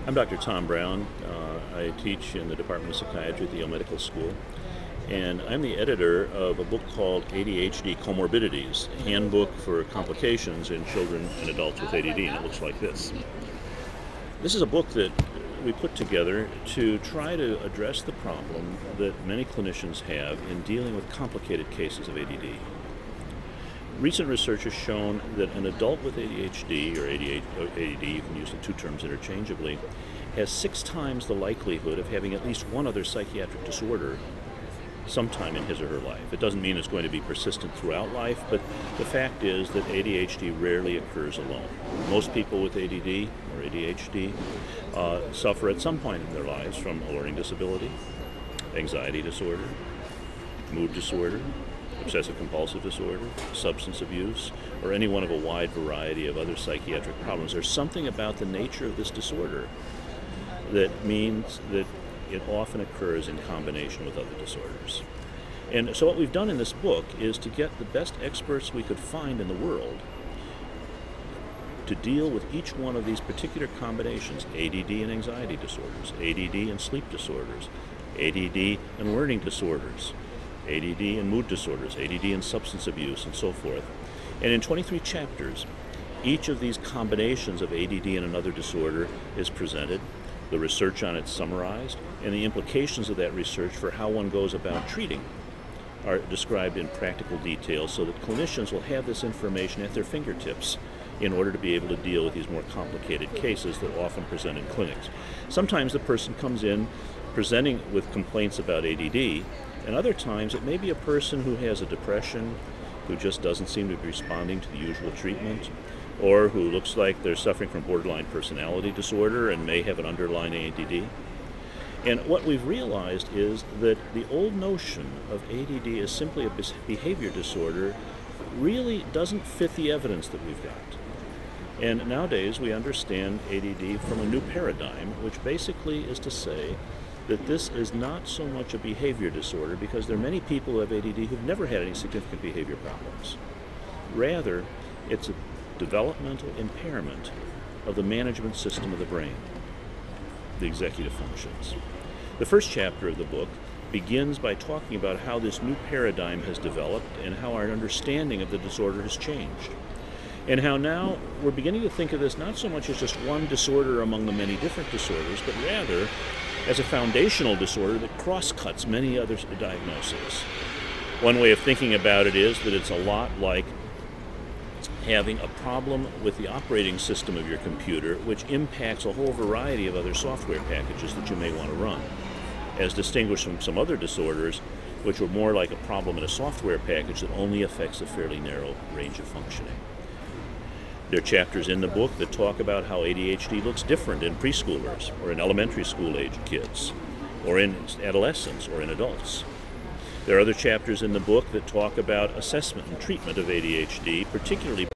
I'm Dr. Tom Brown. I teach in the Department of Psychiatry at the Yale Medical School, and I'm the editor of a book called ADHD Comorbidities, a handbook for complications in children and adults with ADD, and it looks like this. This is a book that we put together to try to address the problem that many clinicians have in dealing with complicated cases of ADD. Recent research has shown that an adult with ADHD, or ADD, you can use the two terms interchangeably, has 6 times the likelihood of having at least one other psychiatric disorder sometime in his or her life. It doesn't mean it's going to be persistent throughout life, but the fact is that ADHD rarely occurs alone. Most people with ADD or ADHD suffer at some point in their lives from a learning disability, anxiety disorder, mood disorder, obsessive-compulsive disorder, substance abuse, or any one of a wide variety of other psychiatric problems. There's something about the nature of this disorder that means that it often occurs in combination with other disorders. And so what we've done in this book is to get the best experts we could find in the world to deal with each one of these particular combinations: ADD and anxiety disorders, ADD and sleep disorders, ADD and learning disorders, ADD and mood disorders, ADD and substance abuse, and so forth. And in 23 chapters, each of these combinations of ADD and another disorder is presented, the research on it summarized, and the implications of that research for how one goes about treating are described in practical detail so that clinicians will have this information at their fingertips in order to be able to deal with these more complicated cases that often present in clinics. Sometimes the person comes in presenting with complaints about ADD, and other times it may be a person who has a depression, who just doesn't seem to be responding to the usual treatment, or who looks like they're suffering from borderline personality disorder and may have an underlying ADD. And what we've realized is that the old notion of ADD as simply a behavior disorder really doesn't fit the evidence that we've got. And nowadays we understand ADD from a new paradigm, which basically is to say that this is not so much a behavior disorder, because there are many people who have ADD who've never had any significant behavior problems. Rather, it's a developmental impairment of the management system of the brain, the executive functions. The first chapter of the book begins by talking about how this new paradigm has developed and how our understanding of the disorder has changed. And how now we're beginning to think of this not so much as just one disorder among the many different disorders, but rather as a foundational disorder that cross-cuts many other diagnoses. One way of thinking about it is that it's a lot like having a problem with the operating system of your computer, which impacts a whole variety of other software packages that you may want to run, as distinguished from some other disorders which are more like a problem in a software package that only affects a fairly narrow range of functioning. There are chapters in the book that talk about how ADHD looks different in preschoolers, or in elementary school-aged kids, or in adolescents, or in adults. There are other chapters in the book that talk about assessment and treatment of ADHD, particularly